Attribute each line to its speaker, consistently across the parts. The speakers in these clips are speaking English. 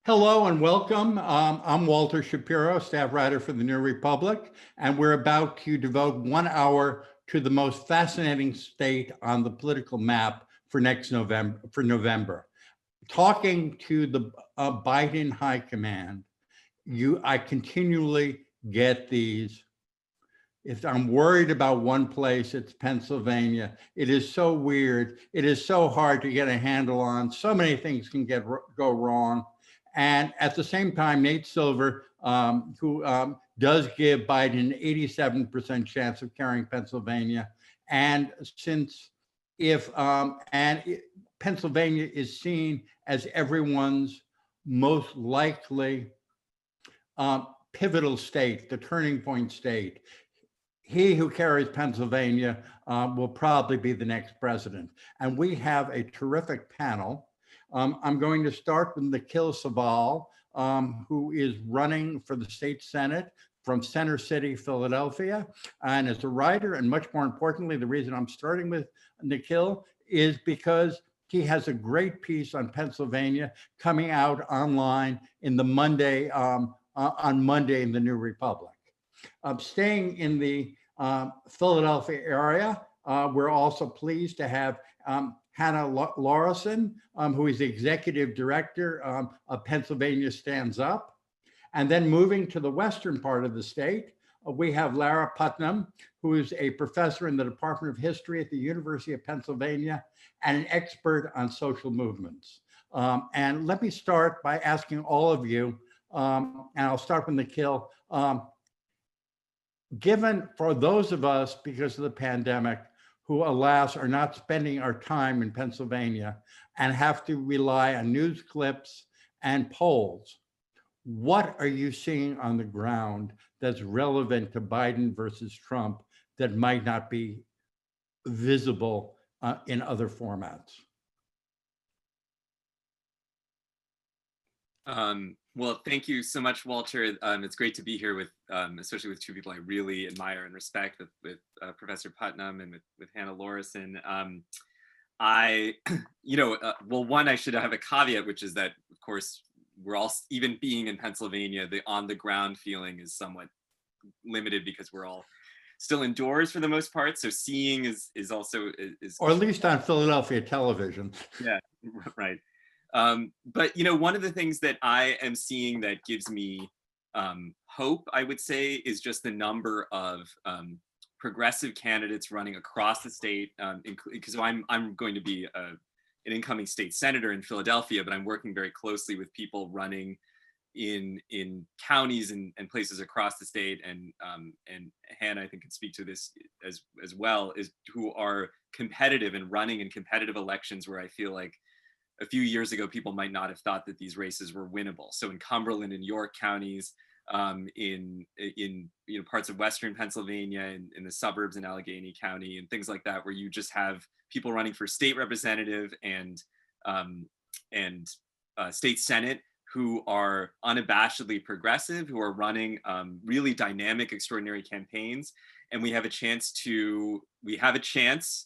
Speaker 1: Hello and welcome. I'm Walter Shapiro, staff writer for the New Republic, and we're about to devote 1 hour to the most fascinating state on the political map for November. Talking to the Biden High Command, I continually get these. If I'm worried about one place, it's Pennsylvania. It is so weird. It is so hard to get a handle on. So many things can go wrong. And at the same time, Nate Silver, who does give Biden an 87% chance of carrying Pennsylvania. And since Pennsylvania is seen as everyone's most likely pivotal state, the turning point state, he who carries Pennsylvania will probably be the next president. And we have a terrific panel. I'm going to start with Nikil Saval, who is running for the state Senate from Center City, Philadelphia. And as a writer, and much more importantly, the reason I'm starting with Nikil is because he has a great piece on Pennsylvania coming out online in the Monday, on Monday in the New Republic. Staying in the Philadelphia area, we're also pleased to have Hannah Laurison, who is the executive director of Pennsylvania Stands Up. And then moving to the western part of the state, we have Lara Putnam, who is a professor in the Department of History at the University of Pennsylvania and an expert on social movements. And let me start by asking all of you, and I'll start with Nikil, given for those of us, because of the pandemic, who, alas, are not spending our time in Pennsylvania and have to rely on news clips and polls, what are you seeing on the ground that's relevant to Biden versus Trump that might not be visible in other formats?
Speaker 2: Well, thank you so much, Walter. It's great to be here with, especially with two people I really admire and respect, with Professor Putnam and with Hannah Laurison. Well, one, I should have a caveat, which is that, of course, we're all, even being in Pennsylvania, the on-the-ground feeling is somewhat limited because we're all still indoors for the most part. So seeing is also
Speaker 1: or at least on Philadelphia television.
Speaker 2: Yeah, right. But one of the things that I am seeing that gives me hope, I would say, is just the number of progressive candidates running across the state. Because I'm going to be an incoming state senator in Philadelphia, but I'm working very closely with people running in counties and places across the state. And Hannah, I think, can speak to this as well, is who are competitive and running in competitive elections where I feel like a few years ago, people might not have thought that these races were winnable. So in Cumberland and York counties, in parts of Western Pennsylvania, in the suburbs in Allegheny County, and things like that, where you just have people running for state representative and state senate who are unabashedly progressive, who are running really dynamic, extraordinary campaigns. And we have a chance,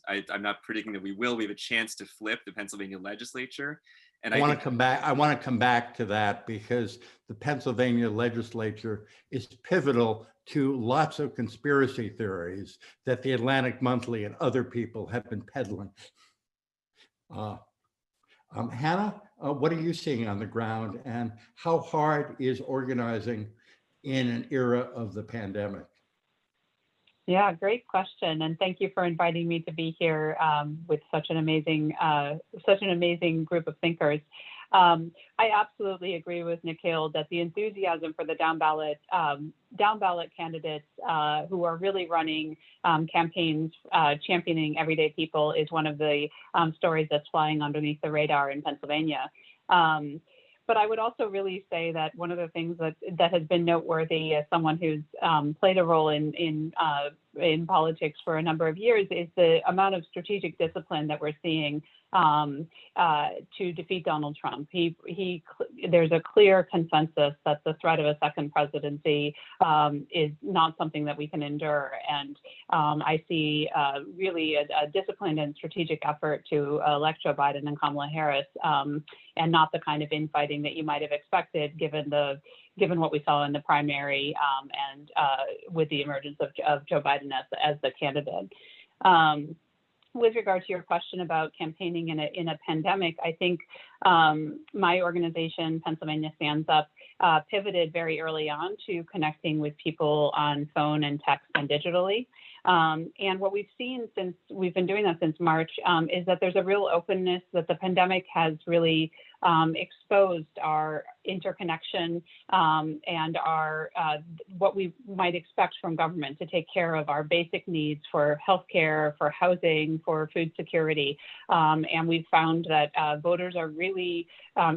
Speaker 2: I'm not predicting that we will, we have a chance to flip the Pennsylvania legislature. And I want
Speaker 1: to come back to that, because the Pennsylvania legislature is pivotal to lots of conspiracy theories that the Atlantic Monthly and other people have been peddling. Hannah, what are you seeing on the ground, and how hard is organizing in an era of the pandemic?
Speaker 3: Yeah, great question, and thank you for inviting me to be here with such an amazing group of thinkers. I absolutely agree with Nikil that the enthusiasm for the down ballot candidates who are really running campaigns championing everyday people is one of the stories that's flying underneath the radar in Pennsylvania. But I would also really say that one of the things that has been noteworthy as someone who's played a role in in politics for a number of years, is the amount of strategic discipline that we're seeing to defeat Donald Trump. There's a clear consensus that the threat of a second presidency is not something that we can endure. And I see really a disciplined and strategic effort to elect Joe Biden and Kamala Harris, and not the kind of infighting that you might have expected given what we saw in the primary and with the emergence of Joe Biden as the candidate. With regard to your question about campaigning in a pandemic, I think my organization, Pennsylvania Stands Up, pivoted very early on to connecting with people on phone and text and digitally. And what we've seen since we've been doing that since March is that there's a real openness, that the pandemic has really exposed our interconnection and our what we might expect from government to take care of our basic needs for healthcare, for housing, for food security. And we've found that voters are really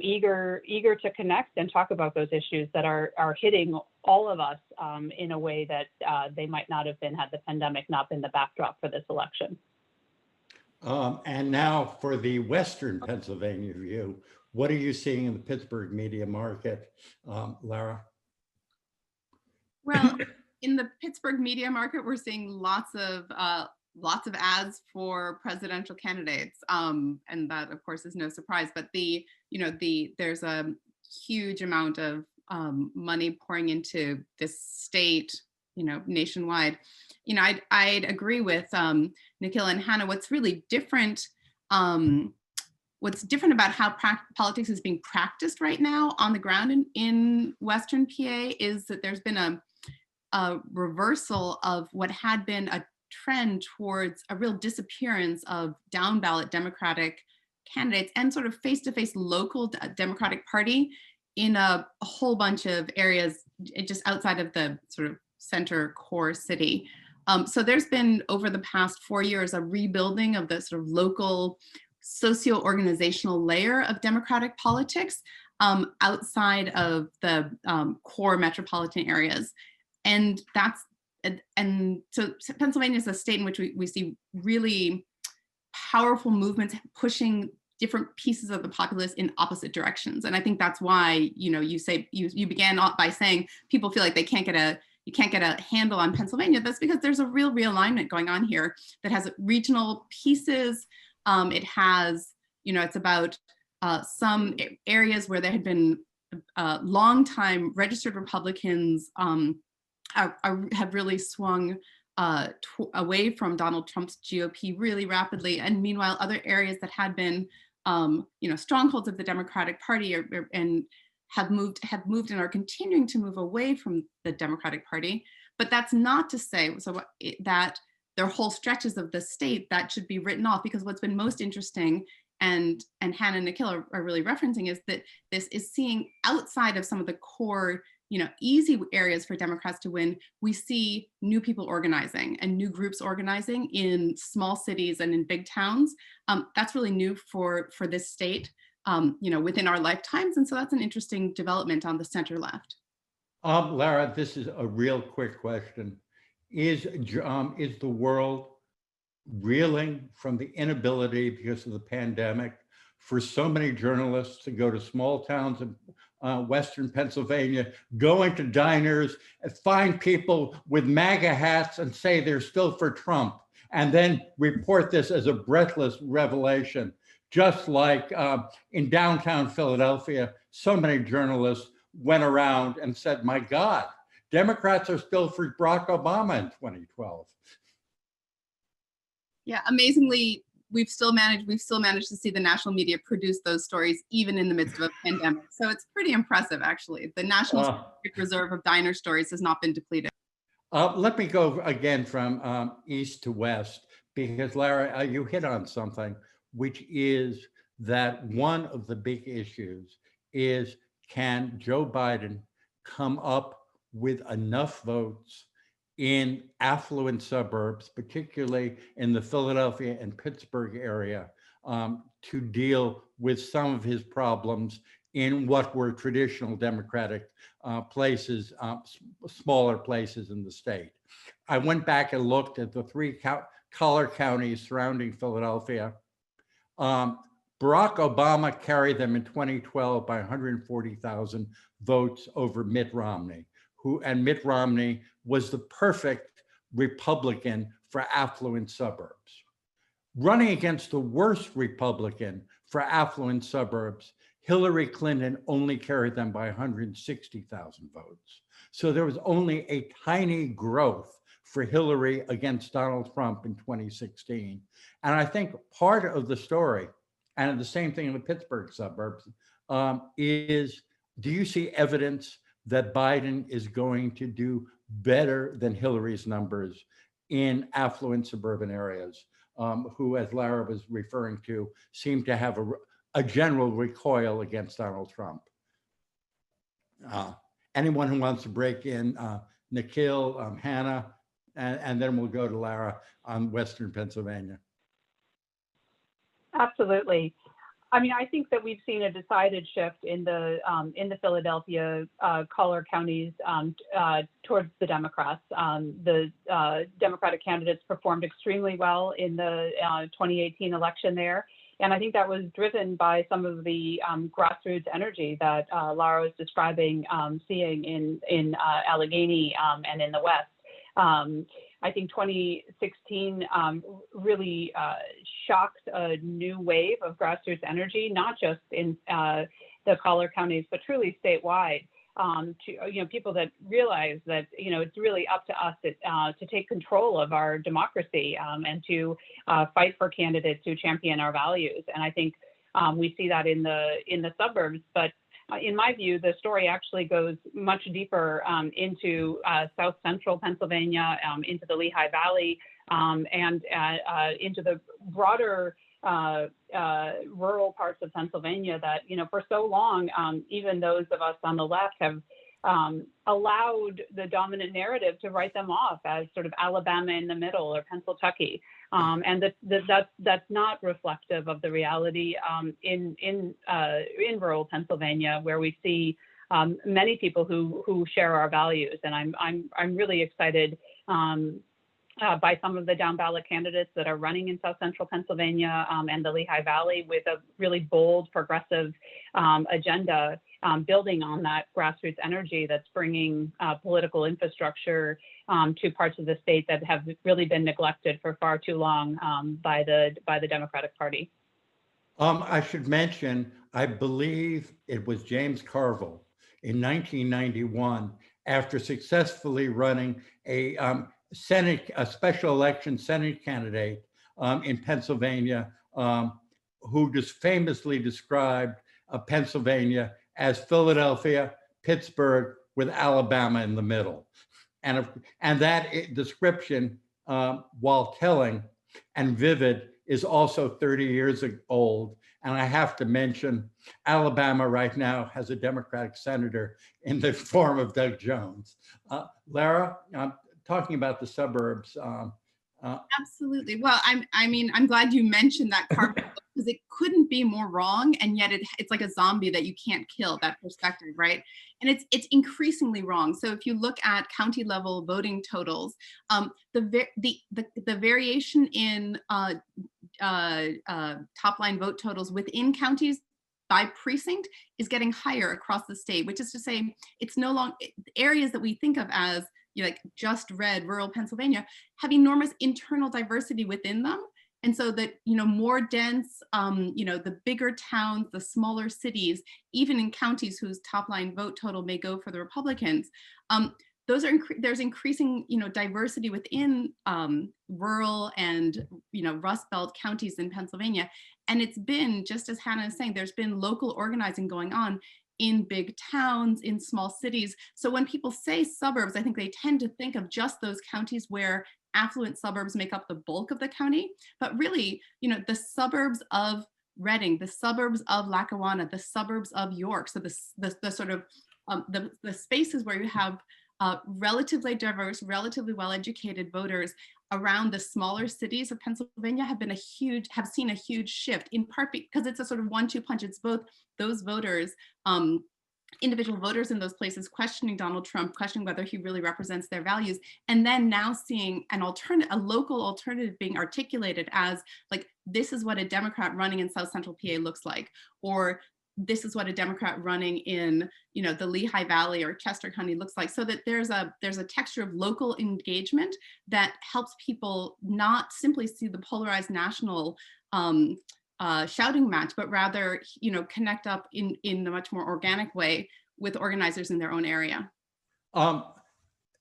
Speaker 3: eager to connect and talk about those issues that are hitting all of us in a way that they might not have been had the pandemic not been the backdrop for this election.
Speaker 1: And now for the Western Pennsylvania view, what are you seeing in the Pittsburgh media market, Lara?
Speaker 4: Well, in the Pittsburgh media market, we're seeing lots of ads for presidential candidates, and that, of course, is no surprise. But there's a huge amount of money pouring into this state, nationwide. I'd agree with Nikil and Hannah. What's really different, what's different about how politics is being practiced right now on the ground in Western PA is that there's been a reversal of what had been a trend towards a real disappearance of down ballot Democratic candidates and sort of face-to-face local Democratic Party in a whole bunch of areas just outside of the sort of center core city. So there's been, over the past 4 years, a rebuilding of the sort of local socio-organizational layer of Democratic politics outside of the core metropolitan areas. And so Pennsylvania is a state in which we see really powerful movements pushing different pieces of the populace in opposite directions. And I think that's why, you began by saying people feel like you can't get a handle on Pennsylvania. That's because there's a real realignment going on here that has regional pieces. It has, it's about some areas where there had been long-time registered Republicans have really swung away from Donald Trump's GOP really rapidly. And meanwhile, other areas that had been, strongholds of the Democratic Party and have moved and are continuing to move away from the Democratic Party. But that's not to say that there are whole stretches of the state that should be written off, because what's been most interesting, and Hannah and Nikil are really referencing, is that this is seeing outside of some of the core, easy areas for Democrats to win, we see new people organizing and new groups organizing in small cities and in big towns. That's really new for this state, within our lifetimes. And so that's an interesting development on the center left.
Speaker 1: Lara, this is a real quick question. Is the world reeling from the inability, because of the pandemic, for so many journalists to go to small towns in Western Pennsylvania, go into diners, find people with MAGA hats and say they're still for Trump, and then report this as a breathless revelation? Just like in downtown Philadelphia, so many journalists went around and said, my God, Democrats are still for Barack Obama in 2012.
Speaker 4: Yeah, amazingly, we've still managed to see the national media produce those stories even in the midst of a pandemic. So it's pretty impressive, actually. The national reserve of diner stories has not been depleted.
Speaker 1: Let me go again from east to west, because Lara, you hit on something, which is that one of the big issues is, can Joe Biden come up with enough votes in affluent suburbs, particularly in the Philadelphia and Pittsburgh area, to deal with some of his problems in what were traditional Democratic places, smaller places in the state. I went back and looked at the three collar counties surrounding Philadelphia. Barack Obama carried them in 2012 by 140,000 votes over Mitt Romney, and Mitt Romney was the perfect Republican for affluent suburbs. Running against the worst Republican for affluent suburbs, Hillary Clinton only carried them by 160,000 votes. So there was only a tiny growth for Hillary against Donald Trump in 2016. And I think part of the story, and the same thing in the Pittsburgh suburbs, is, do you see evidence that Biden is going to do better than Hillary's numbers in affluent suburban areas, who, as Lara was referring to, seem to have a general recoil against Donald Trump? Anyone who wants to break in, Nikil, Hannah, and then we'll go to Lara on Western Pennsylvania.
Speaker 3: Absolutely. I mean, I think that we've seen a decided shift in the Philadelphia collar counties towards the Democrats. The Democratic candidates performed extremely well in the 2018 election there. And I think that was driven by some of the grassroots energy that Lara was describing, seeing in Allegheny and in the West. I think 2016 really shocked a new wave of grassroots energy, not just in the collar counties, but truly statewide. To people that realize that it's really up to us to take control of our democracy and to fight for candidates who champion our values. And I think we see that in the suburbs, but in my view, the story actually goes much deeper into South Central Pennsylvania, into the Lehigh Valley, and into the broader rural parts of Pennsylvania that, for so long, even those of us on the left have allowed the dominant narrative to write them off as sort of Alabama in the middle or Pennsylvania. And that's not reflective of the reality in rural Pennsylvania, where we see many people who share our values. And I'm really excited by some of the down ballot candidates that are running in South Central Pennsylvania and the Lehigh Valley with a really bold, progressive agenda, building on that grassroots energy that's bringing political infrastructure to parts of the state that have really been neglected for far too long by the Democratic Party.
Speaker 1: I should mention, I believe it was James Carville in 1991, after successfully running a special election Senate candidate in Pennsylvania, who just famously described Pennsylvania as Philadelphia, Pittsburgh, with Alabama in the middle. And that description, while telling and vivid, is also 30 years old. And I have to mention, Alabama right now has a Democratic senator in the form of Doug Jones. Lara, talking about the suburbs.
Speaker 4: Absolutely. Well, I'm glad you mentioned that, Carver, because it couldn't be more wrong, and yet it's like a zombie that you can't kill, that perspective, right? And it's increasingly wrong. So if you look at county level voting totals, the variation in top line vote totals within counties by precinct is getting higher across the state, which is to say, it's no longer areas that we think of as like just red rural Pennsylvania have enormous internal diversity within them. And so that, more dense, the bigger towns, the smaller cities, even in counties whose top line vote total may go for the Republicans, there's increasing, diversity within rural and, Rust Belt counties in Pennsylvania. And it's been, just as Hannah is saying, there's been local organizing going on in big towns, in small cities. So when people say suburbs, I think they tend to think of just those counties where affluent suburbs make up the bulk of the county. But really, the suburbs of Reading, the suburbs of Lackawanna, the suburbs of York, so the sort of the spaces where you have relatively diverse, relatively well-educated voters around the smaller cities of Pennsylvania have seen a huge shift, in part because it's a sort of 1-2 punch. It's both those voters, individual voters in those places questioning Donald Trump, questioning whether he really represents their values, and then now seeing a local alternative being articulated as like, this is what a Democrat running in South Central PA looks like, or this is what a Democrat running in, the Lehigh Valley or Chester County looks like, so that there's a texture of local engagement that helps people not simply see the polarized national shouting match, but rather, connect up in a much more organic way with organizers in their own area.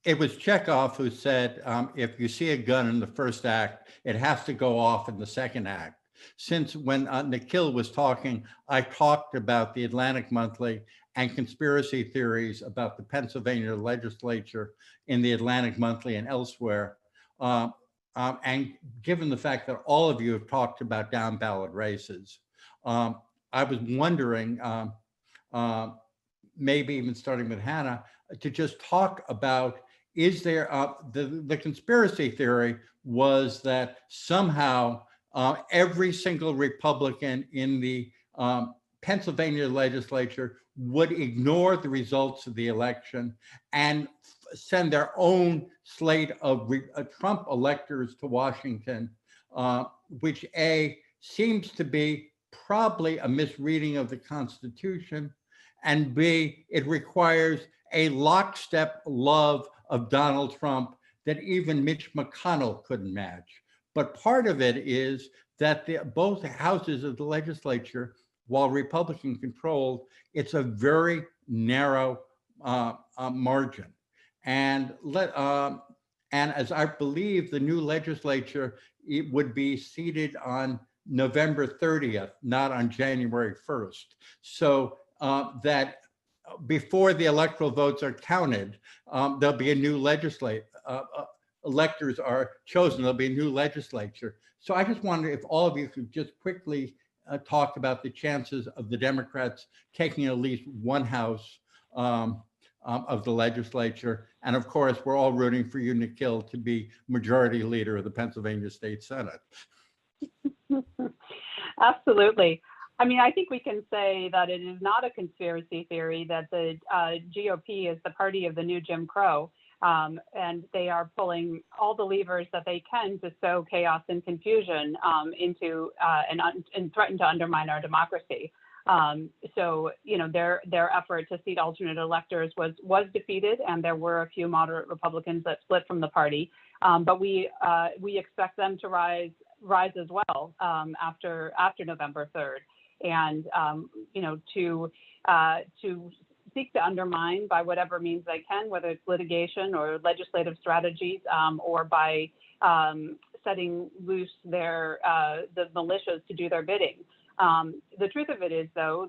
Speaker 1: It was Chekhov who said, if you see a gun in the first act, it has to go off in the second act. Since when Nikil was talking, I talked about the Atlantic Monthly and conspiracy theories about the Pennsylvania legislature in the Atlantic Monthly and elsewhere. And given the fact that all of you have talked about down ballot races, I was wondering, maybe even starting with Hannah, to just talk about, is there, the conspiracy theory was that somehow every single Republican in the Pennsylvania legislature would ignore the results of the election and send their own slate of Trump electors to Washington, which A, seems to be probably a misreading of the Constitution, and B, it requires a lockstep love of Donald Trump that even Mitch McConnell couldn't match. But part of it is that both houses of the legislature, while Republican controlled, it's a very narrow margin. And as I believe the new legislature, it would be seated on November 30th, not on January 1st. So that before the electoral votes are counted, there'll be a new electors are chosen, there'll be a new legislature. So I just wonder if all of you could just quickly talk about the chances of the Democrats taking at least one house of the legislature. And of course, we're all rooting for you, Nikil, to be majority leader of the Pennsylvania State Senate.
Speaker 3: Absolutely. I mean, I think we can say that it is not a conspiracy theory that the GOP is the party of the new Jim Crow, and they are pulling all the levers that they can to sow chaos and confusion into and threaten to undermine our democracy. So, their effort to seat alternate electors was defeated, and there were a few moderate Republicans that split from the party. But we expect them to rise as well after November 3rd. And, to seek to undermine by whatever means they can, whether it's litigation or legislative strategies, or by setting loose the militias to do their bidding. The truth of it is, though,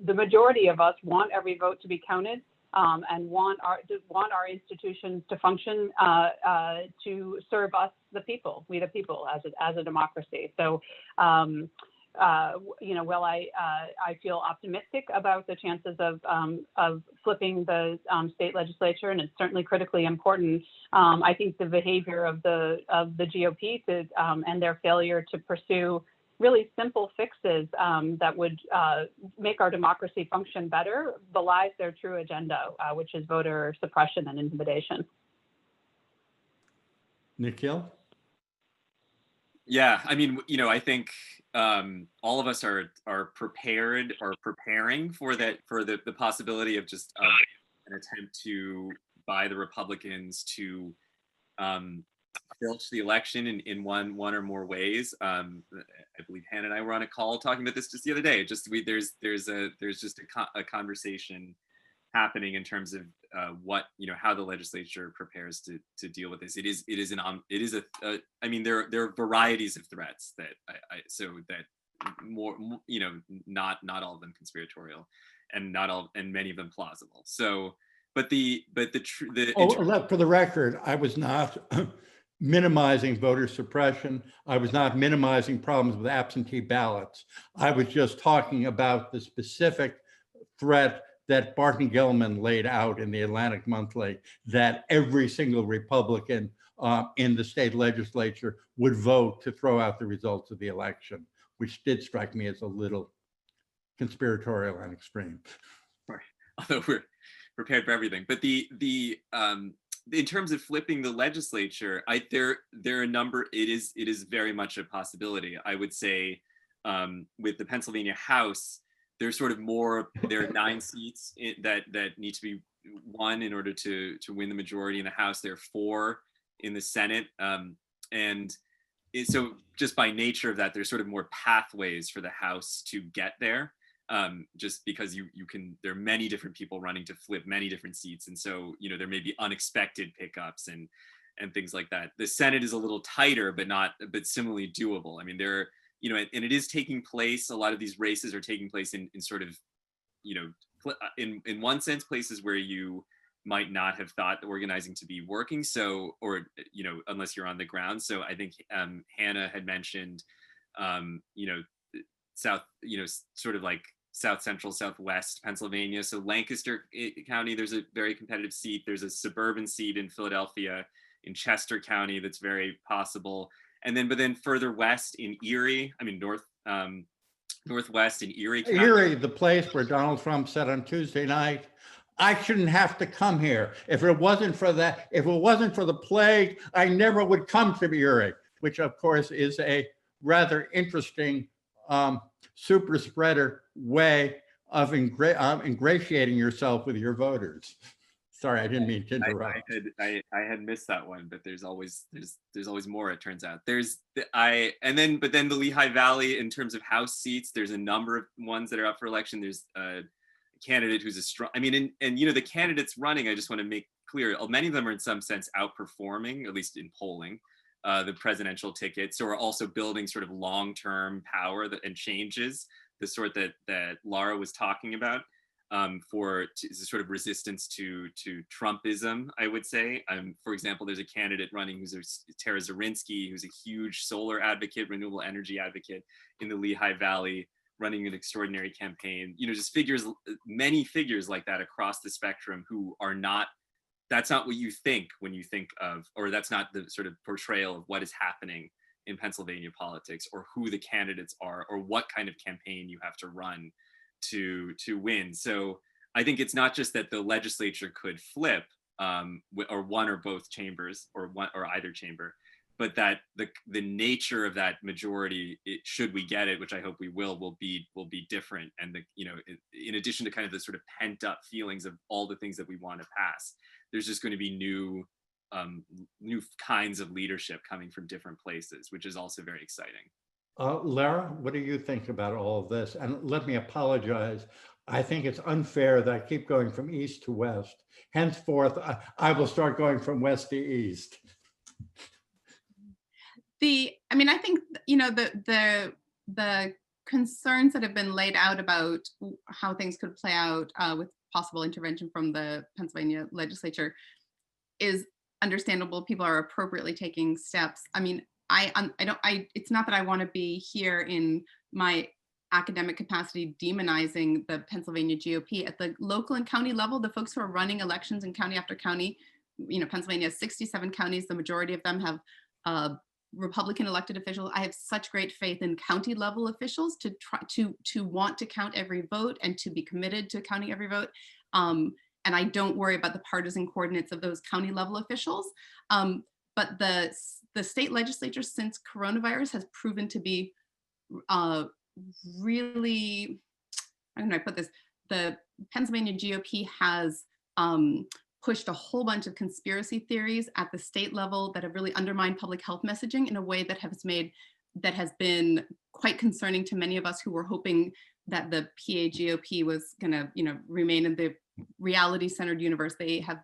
Speaker 3: the majority of us want every vote to be counted, and want our institutions to function to serve us, the people, we the people, as a democracy. So, while I feel optimistic about the chances of flipping the state legislature, and it's certainly critically important, I think the behavior of the GOP and their failure to pursue really simple fixes that would make our democracy function better belies their true agenda, which is voter suppression and intimidation.
Speaker 1: Nikil?
Speaker 2: Yeah, I mean, I think all of us are prepared or preparing for that, for the possibility of just an attempt to by the Republicans to filch the election in one or more ways. I believe Hannah and I were on a call talking about this just the other day. There's just a conversation happening in terms of how the legislature prepares to deal with this. I mean, there are varieties of threats that not all of them conspiratorial, and many of them plausible. So, for the
Speaker 1: record, I was not minimizing voter suppression. I was not minimizing problems with absentee ballots. I was just talking about the specific threat that Barton Gellman laid out in the Atlantic Monthly, that every single Republican in the state legislature would vote to throw out the results of the election, which did strike me as a little conspiratorial and extreme.
Speaker 2: Right. Although we're prepared for everything, but in terms of flipping the legislature, there are a number. It is very much a possibility. I would say with the Pennsylvania House, there's sort of more. There are 9 seats that need to be won in order to win the majority in the House. There are 4 in the Senate, and so just by nature of that, there's sort of more pathways for the House to get there. Just because you can, there are many different people running to flip many different seats, and so there may be unexpected pickups and things like that. The Senate is a little tighter, but similarly doable. I mean, there are, and it is taking place. A lot of these races are taking place in sort of, in one sense, places where you might not have thought the organizing to be working. So, or unless you're on the ground. So I think Hannah had mentioned, South, sort of like South Central, Southwest Pennsylvania. So Lancaster County, there's a very competitive seat. There's a suburban seat in Philadelphia, in Chester County, that's very possible. And then, but then further west in Erie, northwest in Erie County.
Speaker 1: Erie, the place where Donald Trump said on Tuesday night, I shouldn't have to come here. If it wasn't for that, if it wasn't for the plague, I never would come to Erie, which of course is a rather interesting super spreader way of ingratiating yourself with your voters. Sorry, I didn't mean to interrupt.
Speaker 2: I had missed that one, but there's always more. It turns out but then the Lehigh Valley, in terms of House seats, there's a number of ones that are up for election. There's a candidate who's a strong. I mean, and the candidates running, I just want to make clear, many of them are in some sense outperforming, at least in polling, the presidential ticket. So we're also building sort of long-term power and changes, the sort that Lara was talking about. For sort of resistance to Trumpism, I would say. For example, there's a candidate running who's Tara Zarinsky, who's a huge solar advocate, renewable energy advocate in the Lehigh Valley, running an extraordinary campaign. Just many figures like that across the spectrum who are not, that's not what you think when you think of, or that's not the sort of portrayal of what is happening in Pennsylvania politics, or who the candidates are, or what kind of campaign you have to run to win. So I think it's not just that the legislature could flip, or one or both chambers, or either chamber, but that the nature of that majority, should we get it, which I hope we will be different. And in addition to kind of the sort of pent up feelings of all the things that we want to pass, there's just going to be new kinds of leadership coming from different places, which is also very exciting.
Speaker 1: Lara, what do you think about all of this? And let me apologize. I think it's unfair that I keep going from east to west. Henceforth, I will start going from west to east.
Speaker 4: I think, the concerns that have been laid out about how things could play out with possible intervention from the Pennsylvania legislature is understandable. People are appropriately taking steps. I mean, it's not that I want to be here in my academic capacity demonizing the Pennsylvania GOP. At the local and county level, the folks who are running elections in county after county, Pennsylvania has 67 counties, the majority of them have Republican elected officials. I have such great faith in county level officials to try to want to count every vote and to be committed to counting every vote. And I don't worry about the partisan coordinates of those county level officials. But the state legislature, since coronavirus, has proven to be really, how can I put this? The Pennsylvania GOP has pushed a whole bunch of conspiracy theories at the state level that have really undermined public health messaging in a way that has been quite concerning to many of us who were hoping that the PA GOP was going to, remain in the reality-centered universe. They have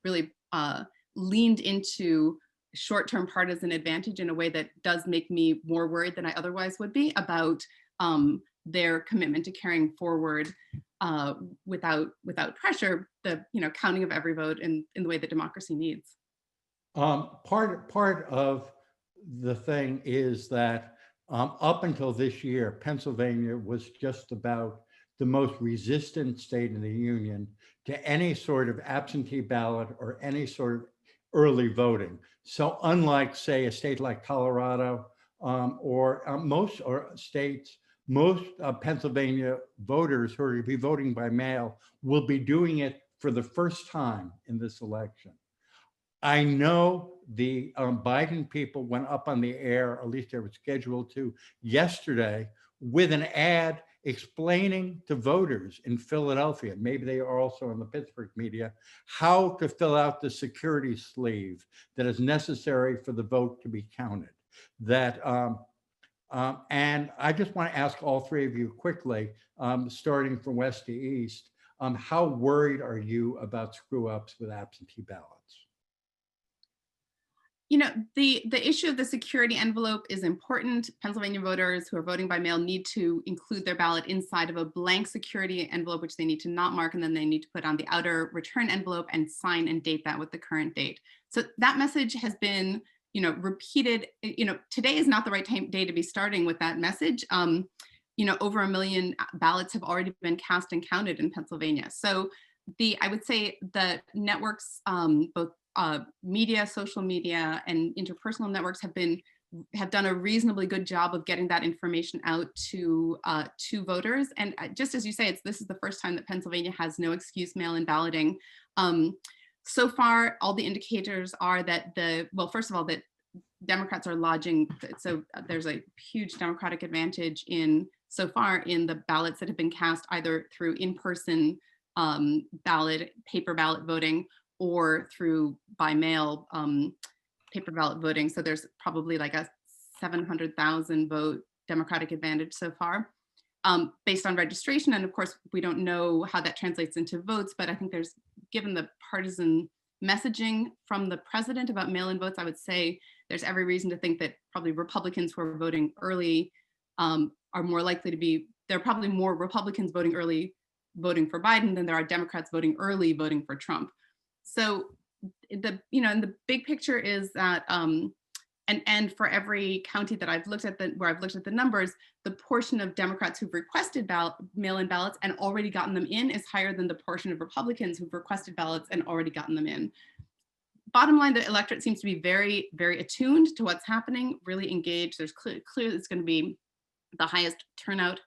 Speaker 4: really leaned into short-term partisan advantage in a way that does make me more worried than I otherwise would be about their commitment to carrying forward without pressure, the counting of every vote in the way that democracy needs.
Speaker 1: Part of the thing is that up until this year, Pennsylvania was just about the most resistant state in the union to any sort of absentee ballot or any sort of early voting. So unlike, say, a state like Colorado or most states, most Pennsylvania voters who are going to be voting by mail will be doing it for the first time in this election. I know the Biden people went up on the air, at least they were scheduled to, yesterday with an ad explaining to voters in Philadelphia, maybe they are also in the Pittsburgh media, how to fill out the security sleeve that is necessary for the vote to be counted. And I just want to ask all three of you quickly, starting from west to east, how worried are you about screw ups with absentee ballots?
Speaker 4: You know, the issue of the security envelope is important. Pennsylvania voters who are voting by mail need to include their ballot inside of a blank security envelope, which they need to not mark, and then they need to put on the outer return envelope and sign and date that with the current date. So that message has been, you know, repeated. You know, today is not the right day to be starting with that message. You know, over 1 million ballots have already been cast and counted in Pennsylvania. So I would say the networks, both media, social media, and interpersonal networks have done a reasonably good job of getting that information out to voters. And just as you say, this is the first time that Pennsylvania has no excuse mail-in balloting. So far, all the indicators are that first of all, that Democrats are lodging. So there's a huge Democratic advantage so far in the ballots that have been cast either through in-person paper ballot voting, or through by mail paper ballot voting. So there's probably like a 700,000 vote Democratic advantage so far based on registration. And of course, we don't know how that translates into votes, but I think given the partisan messaging from the president about mail-in votes, I would say there's every reason to think that probably Republicans who are voting early are more likely to be, there are probably more Republicans voting early voting for Biden than there are Democrats voting early voting for Trump. So in the big picture is that, and for every county that I've looked at, where I've looked at the numbers, the portion of Democrats who've requested mail-in ballots and already gotten them in is higher than the portion of Republicans who've requested ballots and already gotten them in. Bottom line, the electorate seems to be very, very attuned to what's happening, really engaged. There's clearly it's going to be the highest turnout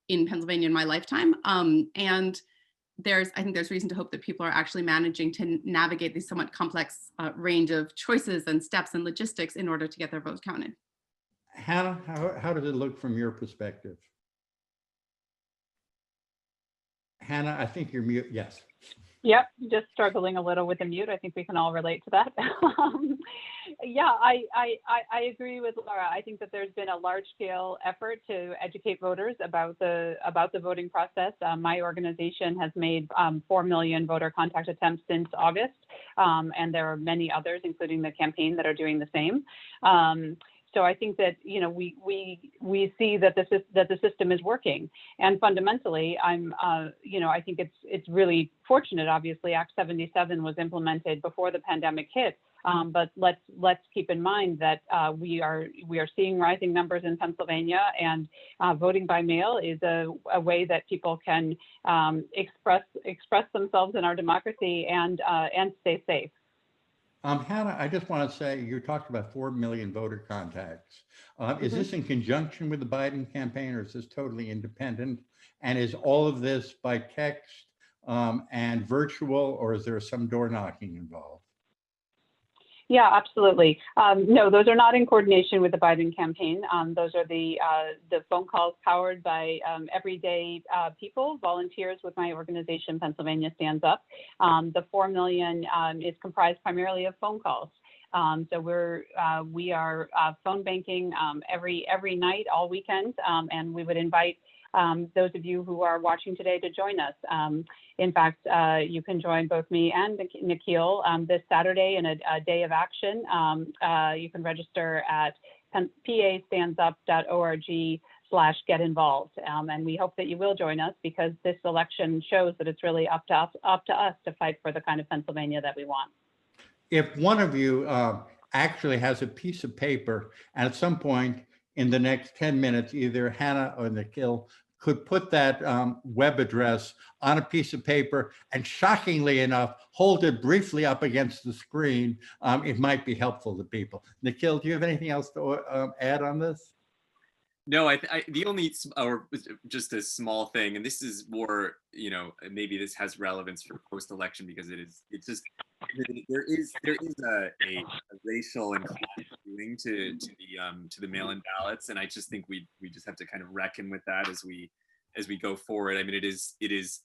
Speaker 4: in Pennsylvania in my lifetime. And I think there's reason to hope that people are actually managing to navigate these somewhat complex range of choices and steps and logistics in order to get their votes counted.
Speaker 1: Hannah, how does it look from your perspective? Hannah, I think you're mute. Yes.
Speaker 3: Yep, just struggling a little with the mute. I think we can all relate to that. Yeah, I agree with Laura. I think that there's been a large-scale effort to educate voters about the voting process. My organization has made 4 million voter contact attempts since August, and there are many others, including the campaign, that are doing the same. So I think that we see that the system is working, and fundamentally, I think it's really fortunate. Obviously, Act 77 was implemented before the pandemic hit, but let's keep in mind that we are seeing rising numbers in Pennsylvania, and voting by mail is a way that people can express themselves in our democracy and stay safe.
Speaker 1: Hannah, I just want to say, you talked about 4 million voter contacts. Is this in conjunction with the Biden campaign, or is this totally independent? And is all of this by text and virtual, or is there some door knocking involved?
Speaker 3: Yeah, absolutely. No, those are not in coordination with the Biden campaign. Those are the phone calls powered by everyday people, volunteers with my organization, Pennsylvania Stands Up. The 4 million is comprised primarily of phone calls. So we are phone banking every night, all weekend, and we would invite those of you who are watching today to join us. In fact, you can join both me and Nikil this Saturday in a day of action. You can register at pastandsup.org/get involved. And we hope that you will join us, because this election shows that it's really up to us to fight for the kind of Pennsylvania that we want.
Speaker 1: If one of you actually has a piece of paper, and at some point in the next 10 minutes, either Hannah or Nikil could put that web address on a piece of paper and, shockingly enough, hold it briefly up against the screen, it might be helpful to people. Nikil, do you have anything else to add on this?
Speaker 2: No, the only, or just a small thing, and this is more, maybe this has relevance for post-election because it's just, there is a racial and class skewing to the mail-in ballots, and I just think we just have to kind of reckon with that as we go forward. I mean, it is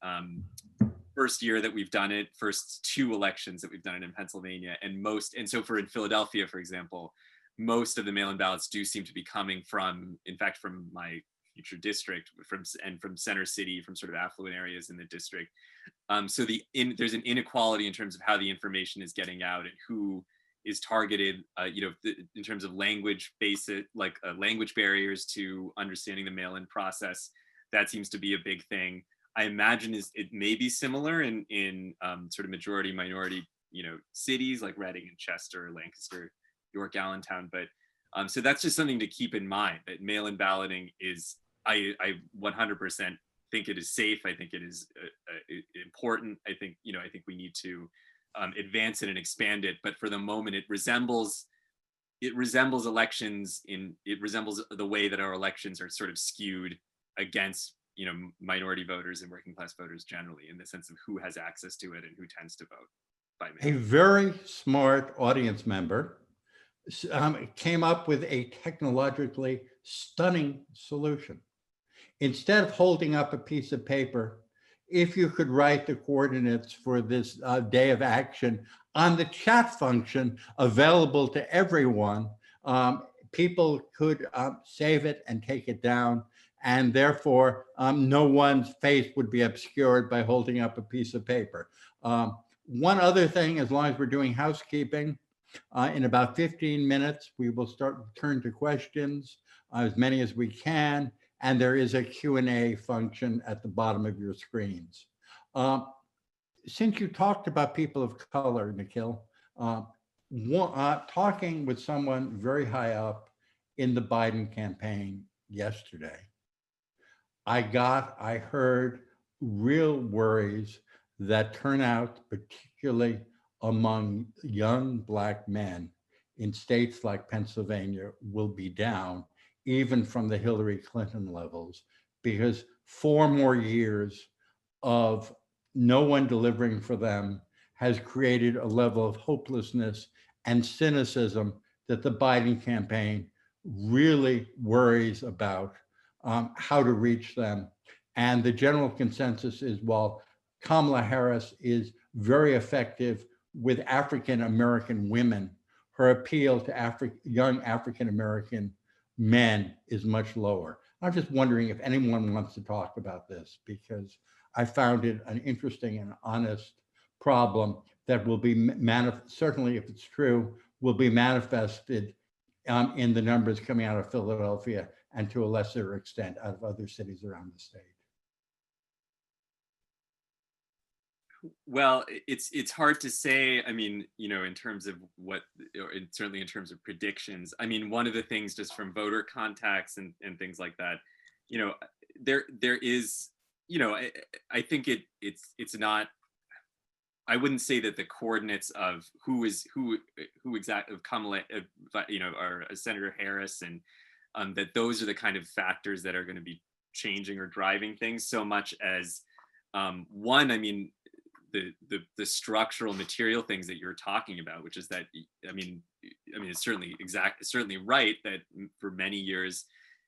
Speaker 2: first year that we've done it, first 2 elections that we've done it in Pennsylvania, and so in Philadelphia, for example, most of the mail-in ballots do seem to be coming from, in fact, from my future district, from Center City, from sort of affluent areas in the district. So there's an inequality in terms of how the information is getting out and who is targeted, in terms of language language barriers to understanding the mail-in process. That seems to be a big thing. I imagine it may be similar in sort of majority minority, cities like Reading and Chester, Lancaster, York, Allentown, but so that's just something to keep in mind, that mail-in balloting is, I 100% think it is safe. I think it is important. I think we need to advance it and expand it. But for the moment, it resembles elections it resembles the way that our elections are sort of skewed against minority voters and working class voters generally, in the sense of who has access to it and who tends to vote by mail.
Speaker 1: A very smart audience member came up with a technologically stunning solution. Instead of holding up a piece of paper, if you could write the coordinates for this day of action on the chat function available to everyone, people could save it and take it down, and therefore no one's face would be obscured by holding up a piece of paper. One other thing, as long as we're doing housekeeping, in about 15 minutes, we will turn to questions, as many as we can, and there is a Q&A function at the bottom of your screens. Since you talked about people of color, Nikil, talking with someone very high up in the Biden campaign yesterday, I heard real worries that turnout, particularly among young Black men in states like Pennsylvania, will be down even from the Hillary Clinton levels, because 4 more years of no one delivering for them has created a level of hopelessness and cynicism that the Biden campaign really worries about how to reach them. And the general consensus is, while Kamala Harris is very effective with African-American women, her appeal to young African-American men is much lower. I'm just wondering if anyone wants to talk about this, because I found it an interesting and honest problem that will be certainly, if it's true, will be manifested in the numbers coming out of Philadelphia, and to a lesser extent out of other cities around the state.
Speaker 2: Well, it's hard to say. I mean, in terms of certainly in terms of predictions. I mean, one of the things just from voter contacts and things like that, there is, I think it's not. I wouldn't say that the coordinates of who exactly of Kamala, or Senator Harris, and that those are the kind of factors that are going to be changing or driving things so much as one. I mean, the structural material things that you're talking about, which is that, I mean, it's certainly right that for many years,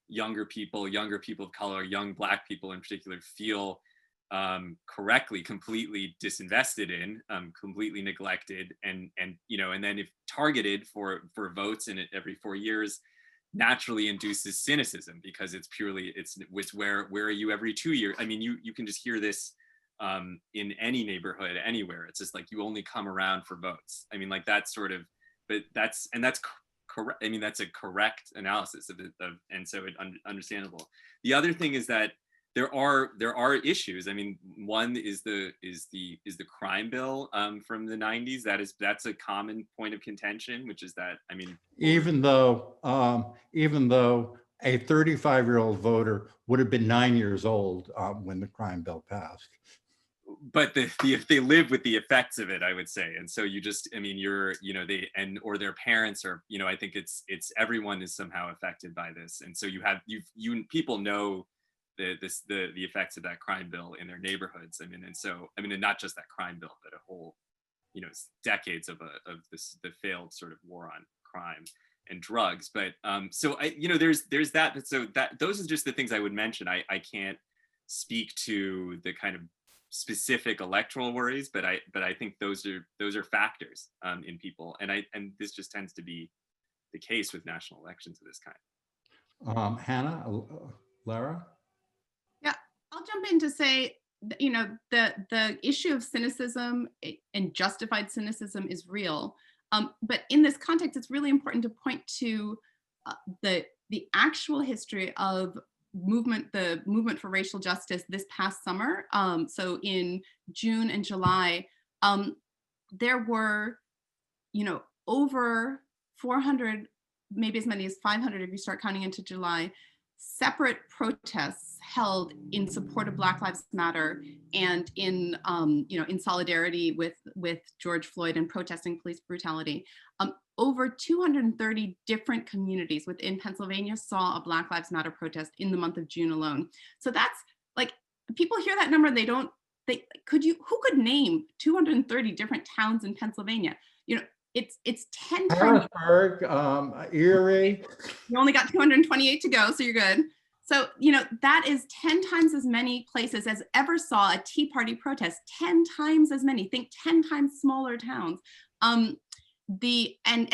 Speaker 2: younger people of color, young Black people in particular, feel correctly completely disinvested in, completely neglected, and then if targeted for votes in it every 4 years, naturally induces cynicism, because it's where are you every 2 years? I mean, you can just hear this in any neighborhood anywhere. It's just like, you only come around for votes. I mean, like, that's sort of, but that's correct. I mean, that's a correct analysis of and so understandable. The other thing is that there are issues. I mean, one is the crime bill from the 90s. That's a common point of contention, which is that, I mean, even though
Speaker 1: a 35-year-old voter would have been 9 years old when the crime bill passed.
Speaker 2: But they live with the effects of it, I would say. And so you just, I mean, you're, you know, they, and, or their parents are, you know, I think it's everyone is somehow affected by this. And so people know the effects of that crime bill in their neighborhoods. I mean, and so, I mean, and not just that crime bill, but a whole, you know, decades of the failed sort of war on crime and drugs. But so you know, there's that. But so those are just the things I would mention. I can't speak to the kind of specific electoral worries, but I think those are factors in people, and this just tends to be the case with national elections of this kind.
Speaker 1: Hannah, Lara?
Speaker 4: Yeah, I'll jump in to say, you know, the issue of cynicism and justified cynicism is real. But in this context, it's really important to point to the actual history of the movement for racial justice this past summer. So in June and July, there were, you know, over 400, maybe as many as 500 if you start counting into July, separate protests held in support of Black Lives Matter and in, you know, in solidarity with George Floyd and protesting police brutality. Over 230 different communities within Pennsylvania saw a Black Lives Matter protest in the month of June alone. So that's like, people hear that number and who could name 230 different towns in Pennsylvania? You know, it's 10 times.
Speaker 1: Harrisburg, Erie.
Speaker 4: You only got 228 to go, so you're good. So, you know, that is 10 times as many places as ever saw a Tea Party protest, 10 times as many, think 10 times smaller towns. And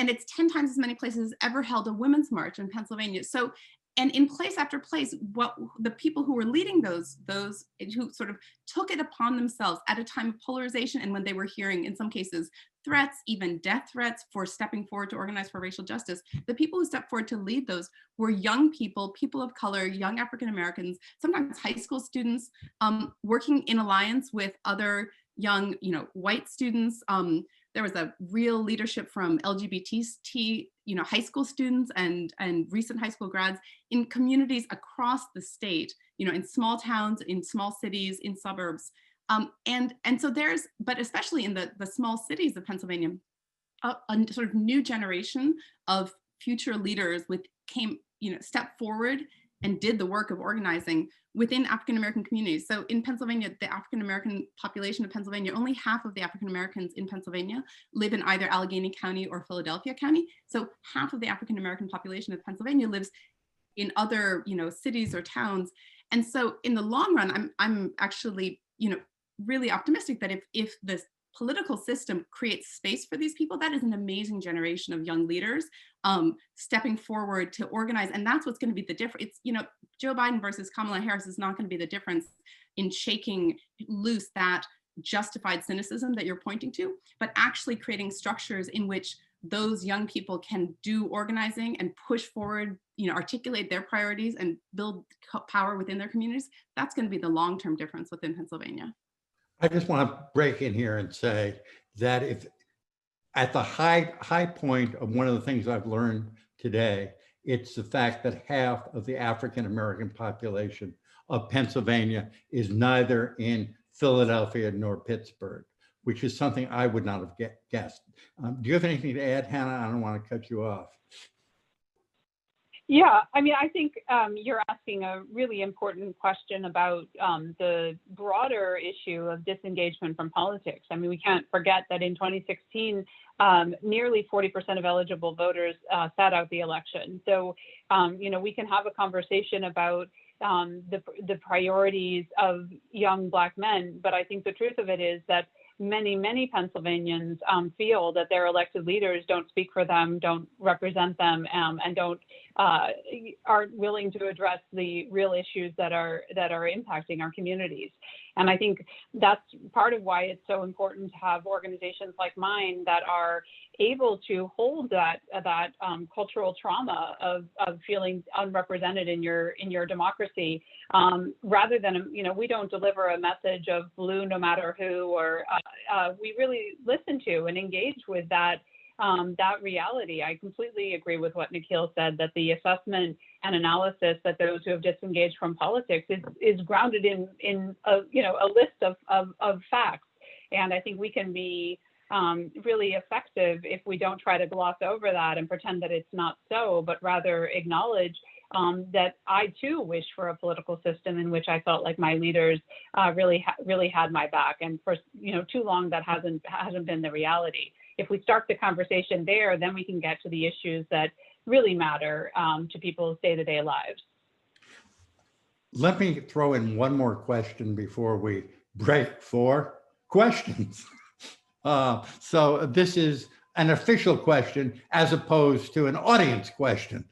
Speaker 4: it's 10 times as many places as ever held a women's march in Pennsylvania. So, and in place after place, what the people who were leading those who sort of took it upon themselves at a time of polarization, and when they were hearing, in some cases, threats, even death threats for stepping forward to organize for racial justice, the people who stepped forward to lead those were young people of color, young African Americans, sometimes high school students, working in alliance with other young, you know, white students. There was a real leadership from LGBT, you know, high school students and recent high school grads in communities across the state, you know, in small towns, in small cities, in suburbs. And so but especially in the small cities of Pennsylvania, a sort of new generation of future leaders stepped forward and did the work of organizing within African-American communities. So in Pennsylvania, the African-American population of Pennsylvania, only half of the African-Americans in Pennsylvania live in either Allegheny County or Philadelphia County. So half of the African-American population of Pennsylvania lives in other, you know, cities or towns. And so in the long run, I'm actually, you know, really optimistic that if this political system creates space for these people, that is an amazing generation of young leaders stepping forward to organize. And that's what's going to be the difference. It's, you know, Joe Biden versus Kamala Harris is not going to be the difference in shaking loose that justified cynicism that you're pointing to, but actually creating structures in which those young people can do organizing and push forward, you know, articulate their priorities and build power within their communities. That's going to be the long-term difference within Pennsylvania.
Speaker 1: I just want to break in here and say that if at the high point of one of the things I've learned today, it's the fact that half of the African-American population of Pennsylvania is neither in Philadelphia nor Pittsburgh, which is something I would not have guessed. Do you have anything to add, Hannah? I don't want to cut you off.
Speaker 3: Yeah, I mean, I think you're asking a really important question about the broader issue of disengagement from politics. I mean, we can't forget that in 2016, nearly 40% of eligible voters sat out the election. So, you know, we can have a conversation about the priorities of young Black men, but I think the truth of it is that many Pennsylvanians feel that their elected leaders don't speak for them, don't represent them, and aren't willing to address the real issues that are impacting our communities. And I think that's part of why it's so important to have organizations like mine that are able to hold that cultural trauma of feeling unrepresented in your democracy, rather than, you know, we don't deliver a message of blue no matter who, or we really listen to and engage with that that reality. I completely agree with what Nikil said, that the assessment and analysis that those who have disengaged from politics is grounded in a list of facts. And I think we can be really effective if we don't try to gloss over that and pretend that it's not so, but rather acknowledge that I too wish for a political system in which I felt like my leaders really had my back. And for too long that hasn't been the reality. If we start the conversation there, then we can get to the issues that really matter to people's day-to-day lives.
Speaker 1: Let me throw in one more question before we break for questions. So this is an official question as opposed to an audience question.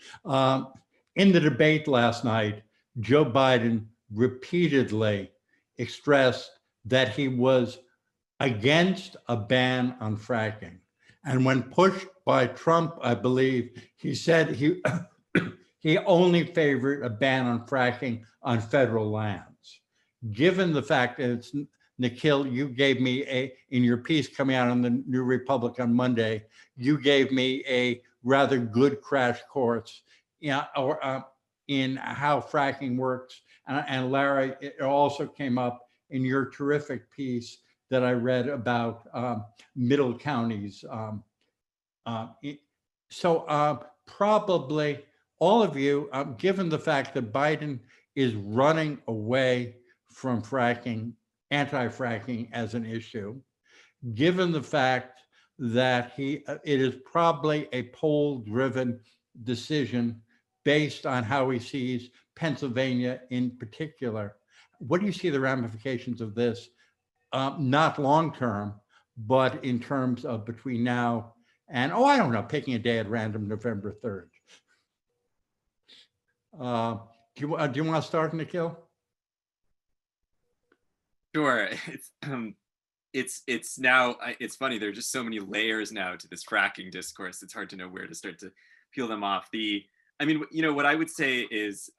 Speaker 1: In the debate last night, Joe Biden repeatedly expressed that he was against a ban on fracking. And when pushed by Trump, I believe, he said he he only favored a ban on fracking on federal lands. Given the fact that it's, Nikil, you gave me in your piece coming out on the New Republic on Monday, you gave me a rather good crash course in how fracking works. And Lara, it also came up in your terrific piece that I read about middle counties. Probably all of you, given the fact that Biden is running away from fracking, anti-fracking as an issue, given the fact that it is probably a poll-driven decision based on how he sees Pennsylvania in particular. What do you see the ramifications of this? Not long-term, but in terms of between now and, I don't know, picking a day at random, November 3rd. Do you want to start, Nikil?
Speaker 2: Sure. It's now, it's funny, there are just so many layers now to this fracking discourse. It's hard to know where to start to peel them off. What I would say is,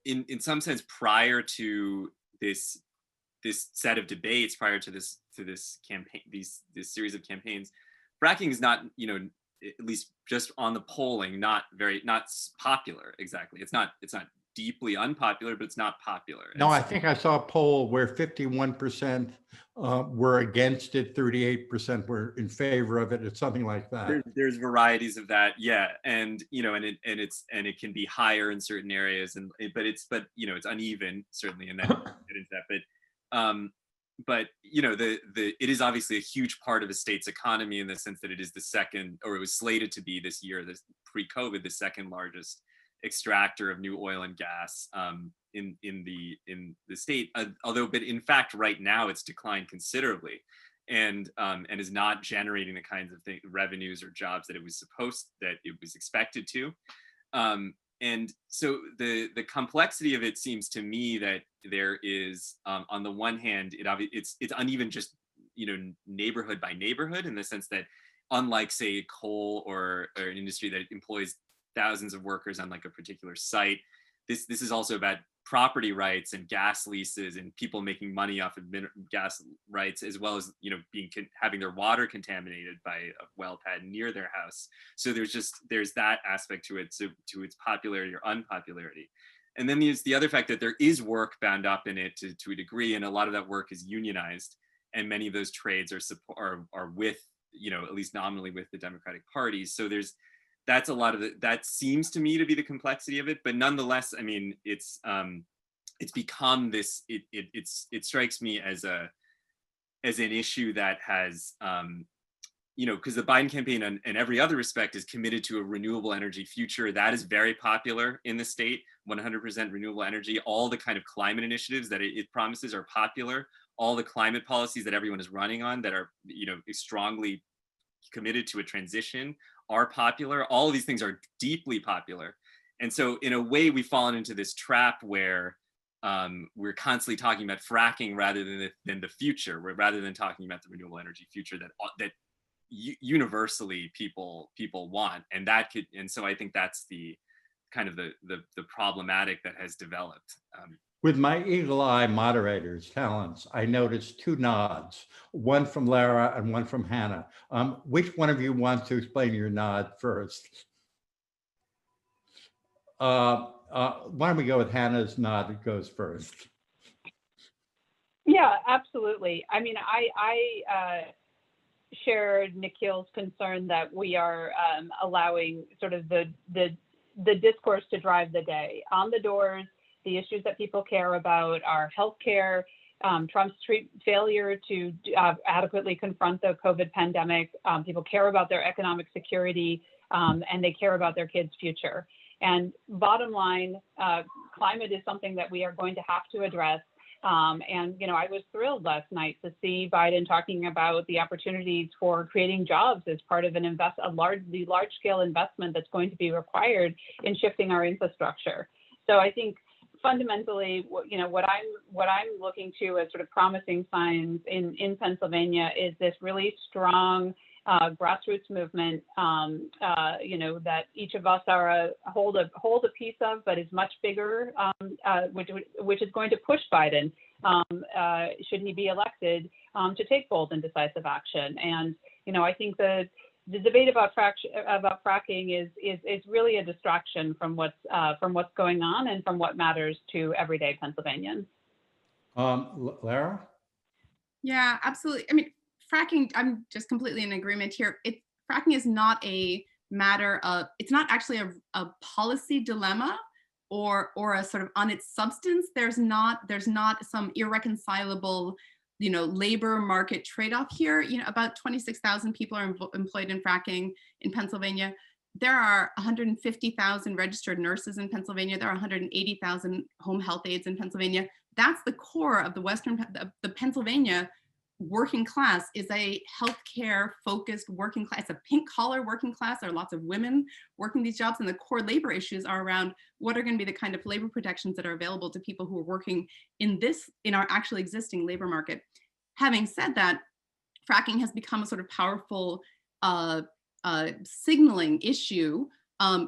Speaker 2: in some sense, prior to this set of debates, prior to this campaign, this series of campaigns, fracking is not, at least just on the polling, not popular. Exactly. It's not deeply unpopular, but it's not popular.
Speaker 1: No, I think I saw a poll where 51% were against it, 38% were in favor of it. It's something like that.
Speaker 2: There's varieties of that, yeah, and it can be higher in certain areas, but it's uneven certainly, and then get into that. But it is obviously a huge part of the state's economy in the sense that it is the second, or it was slated to be this year, this pre-COVID, the second largest extractor of new oil and gas in the state. But in fact, right now it's declined considerably, and is not generating the kinds of revenues or jobs that it was expected to. And so the complexity of it seems to me that there is, on the one hand, it's uneven, just neighborhood by neighborhood, in the sense that, unlike say coal or an industry that employs thousands of workers on like a particular site, this is also about property rights and gas leases and people making money off of gas rights, as well as having their water contaminated by a well pad near their house. So there's that aspect to it, to its popularity or unpopularity. And then there's the other fact that there is work bound up in it to a degree, and a lot of that work is unionized, and many of those trades are with, at least nominally, with the Democratic Party. So that's a lot of that seems to me to be the complexity of it. But nonetheless, I mean, it's become this. It strikes me as an issue that has, because the Biden campaign in every other respect is committed to a renewable energy future that is very popular in the state. 100% renewable energy. All the kind of climate initiatives that it promises are popular. All the climate policies that everyone is running on that are strongly committed to a transition are popular. All of these things are deeply popular. And so in a way, we've fallen into this trap where we're constantly talking about fracking rather than the future, rather than talking about the renewable energy future that universally people want. And so I think that's the kind of the problematic that has developed.
Speaker 1: With my eagle eye moderator's talents, I noticed two nods, one from Lara and one from Hannah. Which one of you wants to explain your nod first? Why don't we go with Hannah's nod? It goes first.
Speaker 3: Yeah, absolutely. I mean, I shared Nikhil's concern that we are allowing sort of the discourse to drive the day. On the doors, the issues that people care about are healthcare, Trump's failure to adequately confront the COVID pandemic. People care about their economic security, and they care about their kids' future. And bottom line, climate is something that we are going to have to address. And, you know, I was thrilled last night to see Biden talking about the opportunities for creating jobs as part of the large-scale investment that's going to be required in shifting our infrastructure. So I think fundamentally, you know, what I'm looking to as sort of promising signs in Pennsylvania is this really strong grassroots movement, you know, that each of us are hold a piece of, but is much bigger, which is going to push Biden, should he be elected, to take bold and decisive action. And you know, I think the debate about fracking is really a distraction from what's going on and from what matters to everyday Pennsylvanians.
Speaker 1: Lara?
Speaker 4: Yeah, absolutely. I mean, fracking, I'm just completely in agreement here. Fracking is not a matter of, it's not actually a policy dilemma or a sort of on its substance. There's not some irreconcilable, you know, labor market trade-off here. You know, about 26,000 people are employed in fracking in Pennsylvania. There are 150,000 registered nurses in Pennsylvania. There are 180,000 home health aides in Pennsylvania. That's the core of the Pennsylvania working class is a healthcare focused working class. It's a pink collar working class. There are lots of women working these jobs, and the core labor issues are around what are going to be the kind of labor protections that are available to people who are working in our actually existing labor market. Having said that, fracking has become a sort of powerful signaling issue,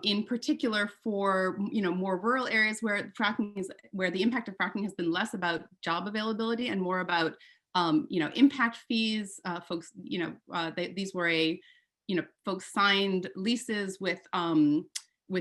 Speaker 4: in particular for, you know, more rural areas where the impact of fracking has been less about job availability and more about you know, impact fees. Folks, you know, these were folks signed leases with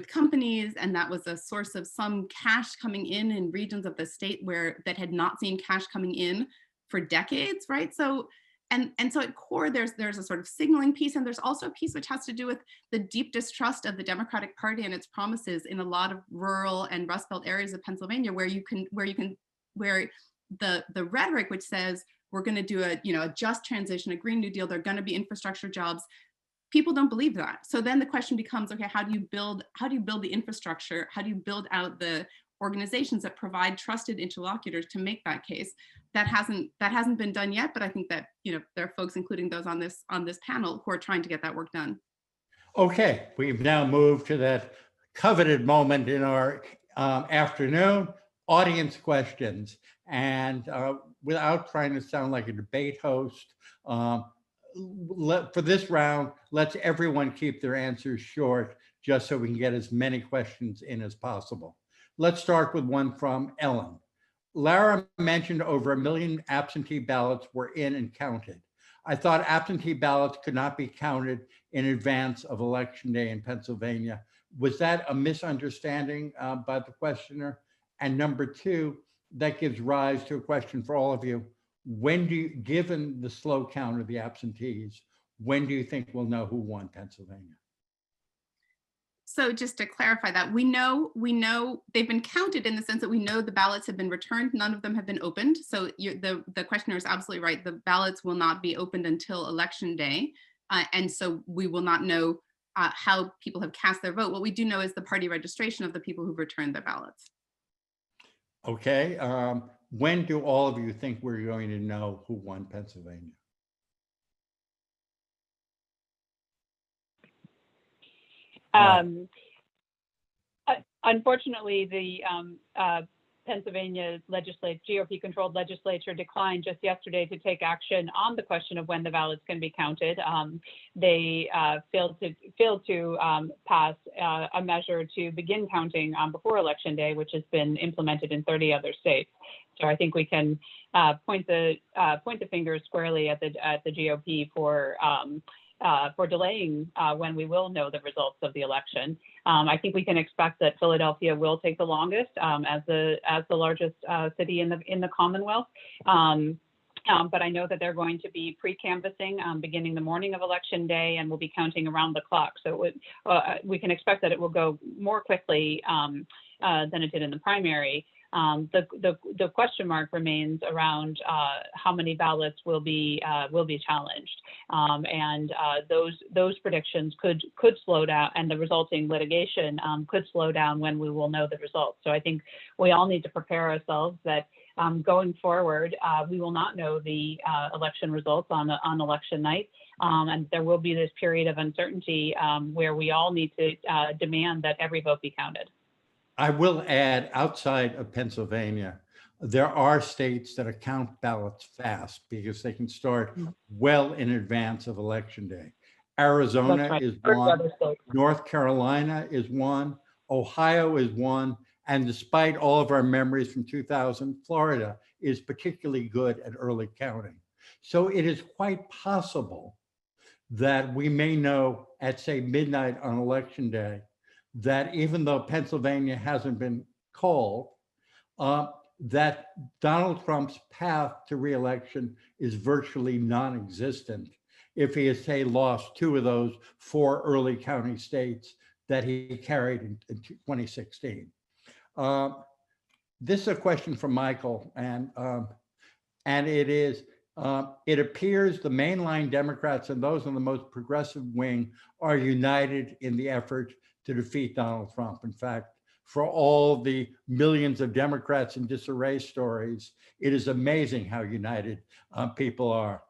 Speaker 4: companies, and that was a source of some cash coming in regions of the state that had not seen cash coming in for decades, right? So, and so at core, there's a sort of signaling piece, and there's also a piece which has to do with the deep distrust of the Democratic Party and its promises in a lot of rural and Rust Belt areas of Pennsylvania, where the rhetoric which says we're going to do a just transition, a Green New Deal, there are going to be infrastructure jobs. People don't believe that. So then the question becomes, okay, how do you build the infrastructure? How do you build out the organizations that provide trusted interlocutors to make that case? That hasn't been done yet, but I think that, you know, there are folks, including those on this panel, who are trying to get that work done.
Speaker 1: Okay, we've now moved to that coveted moment in our afternoon, audience questions. And without trying to sound like a debate host, for this round, let's everyone keep their answers short, just so we can get as many questions in as possible. Let's start with one from Ellen. Lara mentioned over 1 million absentee ballots were in and counted. I thought absentee ballots could not be counted in advance of Election Day in Pennsylvania. Was that a misunderstanding by the questioner? And number two, that gives rise to a question for all of you. Given the slow count of the absentees, when do you think we'll know who won Pennsylvania?
Speaker 4: So just to clarify that, we know they've been counted in the sense that we know the ballots have been returned. None of them have been opened. So the questioner is absolutely right. The ballots will not be opened until Election Day. And so we will not know how people have cast their vote. What we do know is the party registration of the people who've returned their ballots.
Speaker 1: Okay. When do all of you think we're going to know who won Pennsylvania?
Speaker 3: Unfortunately, the Pennsylvania GOP-controlled legislature declined just yesterday to take action on the question of when the ballots can be counted. They failed to pass a measure to begin counting before Election Day, which has been implemented in 30 other states. So I think we can point the finger squarely at the GOP for delaying when we will know the results of the election. I think we can expect that Philadelphia will take the longest as the largest city in the Commonwealth. But I know that they're going to be pre-canvassing beginning the morning of Election Day, and will be counting around the clock. So we can expect that it will go more quickly than it did in the primary. The question mark remains around how many ballots will be challenged, and those predictions could slow down, and the resulting litigation could slow down when we will know the results. So I think we all need to prepare ourselves that going forward, we will not know the election results on election night, and there will be this period of uncertainty where we all need to demand that every vote be counted.
Speaker 1: I will add, outside of Pennsylvania, there are states that account ballots fast because they can start well in advance of Election Day. Arizona is one, North Carolina is one, Ohio is one, and despite all of our memories from 2000, Florida is particularly good at early counting. So it is quite possible that we may know at, say, midnight on Election Day, that even though Pennsylvania hasn't been called, that Donald Trump's path to re-election is virtually non-existent if he has, say, lost 2 of those 4 early county states that he carried in 2016. This is a question from Michael, and it is, it appears the mainline Democrats and those on the most progressive wing are united in the effort to defeat Donald Trump. In fact, for all the millions of Democrats in disarray stories, it is amazing how united people are.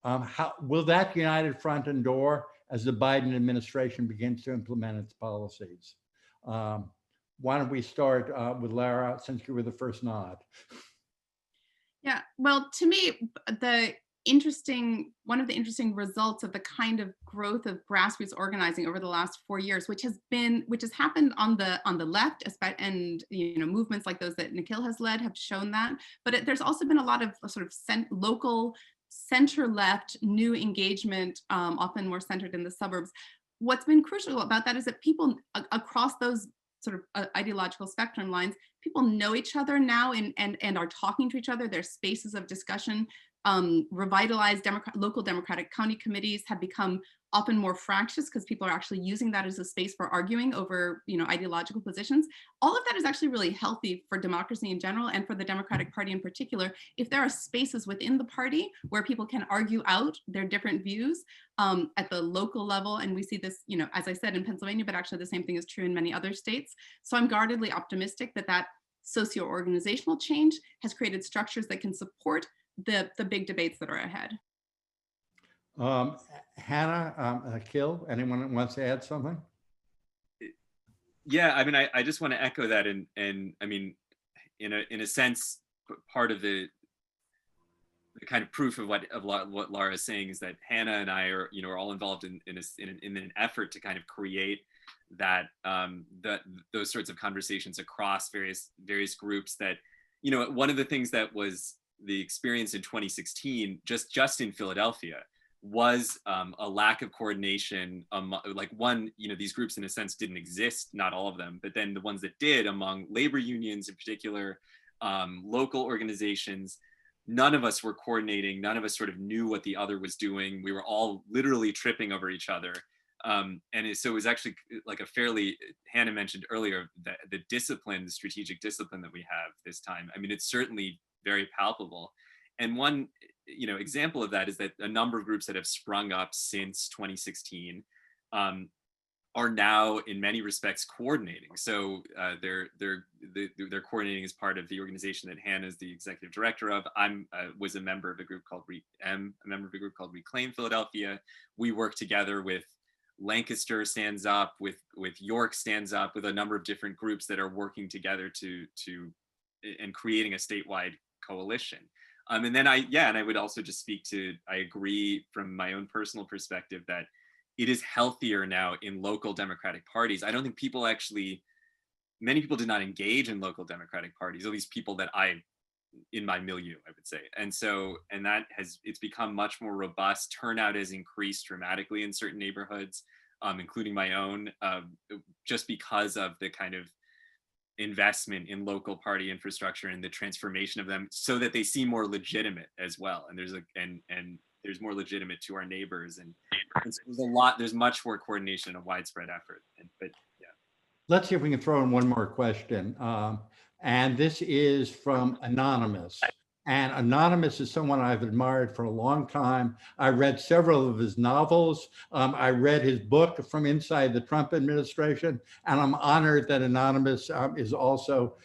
Speaker 1: How will that united front endure as the Biden administration begins to implement its policies? Why don't we start with Lara, since you were the first nod?
Speaker 4: Yeah, well, to me, one of the interesting results of the kind of growth of grassroots organizing over the last 4 years, which has happened on the left, and movements like those that Nikil has led have shown that. But there's also been a lot of sort of local center-left new engagement, often more centered in the suburbs. What's been crucial about that is that people across those sort of ideological spectrum lines, people know each other now and are talking to each other. There's spaces of discussion. Revitalized local Democratic county committees have become often more fractious because people are actually using that as a space for arguing over, ideological positions. All of that is actually really healthy for democracy in general and for the Democratic Party in particular. If there are spaces within the party where people can argue out their different views at the local level, and we see this, as I said, in Pennsylvania, but actually the same thing is true in many other states. So I'm guardedly optimistic that socio-organizational change has created structures that can support the big debates that are ahead.
Speaker 1: Hannah, Nikil, anyone that wants to add something?
Speaker 2: Yeah, I mean, I just want to echo that, and I mean, in a sense, part of the kind of proof of what Lara is saying is that Hannah and I are all involved in an effort to kind of create that those sorts of conversations across various groups. That one of the things that was the experience in 2016, just in Philadelphia, was a lack of coordination. These groups in a sense didn't exist, not all of them, but then the ones that did, among labor unions in particular, local organizations, none of us were coordinating. None of us sort of knew what the other was doing. We were all literally tripping over each other. So it was actually like a fairly, Hannah mentioned earlier, the discipline, the strategic discipline that we have this time. I mean, it's certainly very palpable. And one, example of that is that a number of groups that have sprung up since 2016 are now, in many respects, coordinating. So they're coordinating as part of the organization that Hannah is the executive director of. Was a member of a group called Reclaim Philadelphia. We work together with Lancaster Stands Up, with York Stands Up, with a number of different groups that are working together to and creating a statewide coalition. And then I would also just speak to, I agree from my own personal perspective that it is healthier now in local Democratic parties. I don't think many people did not engage in local Democratic parties, at least people that in my milieu, I would say. And it's become much more robust. Turnout has increased dramatically in certain neighborhoods, including my own, just because of the kind of investment in local party infrastructure and the transformation of them so that they seem more legitimate as well. And there's more legitimate to our neighbors. And so there's much more coordination and widespread effort. But yeah.
Speaker 1: Let's see if we can throw in one more question. And this is from Anonymous. And Anonymous is someone I've admired for a long time. I read several of his novels. I read his book From Inside the Trump Administration, and I'm honored that Anonymous is also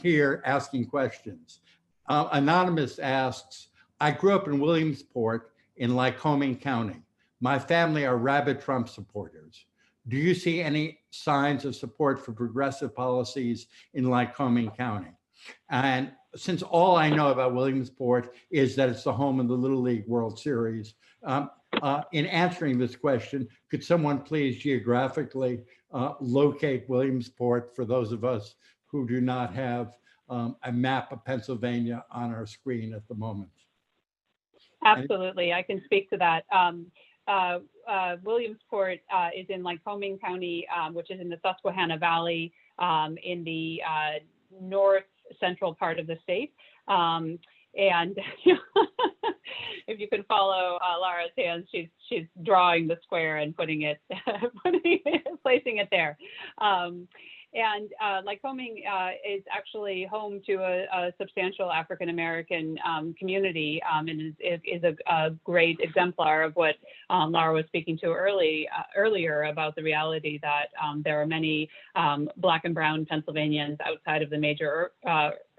Speaker 1: here asking questions. Anonymous asks, I grew up in Williamsport in Lycoming County. My family are rabid Trump supporters. Do you see any signs of support for progressive policies in Lycoming County? And since all I know about Williamsport is that it's the home of the Little League World Series, in answering this question, could someone please geographically locate Williamsport for those of us who do not have a map of Pennsylvania on our screen at the moment?
Speaker 3: Absolutely, I can speak to that. Williamsport is in Lycoming County, which is in the Susquehanna Valley in the north central part of the state. And if you can follow Lara's hands, she's drawing the square and placing it there. And Lycoming is actually home to a substantial African-American community and is a great exemplar of what Lara was speaking to earlier about the reality that there are many Black and brown Pennsylvanians outside of the major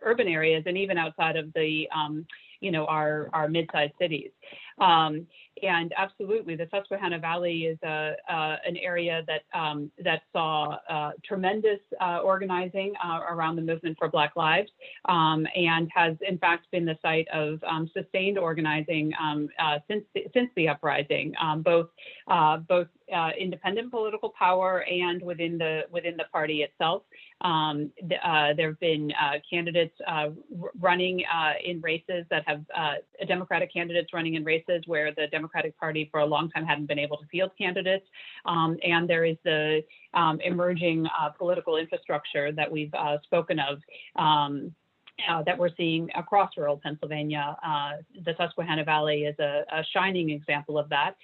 Speaker 3: urban areas and even outside of the our mid-sized cities. And absolutely, the Susquehanna Valley is an area that saw tremendous organizing around the movement for Black Lives, and has in fact been the site of sustained organizing since the uprising, both independent political power and within the party itself. There have been candidates running in races that have Democratic candidates running in races where the Democratic Party for a long time hadn't been able to field candidates. And there is the emerging political infrastructure that we've spoken of that we're seeing across rural Pennsylvania. The Susquehanna Valley is a shining example of that.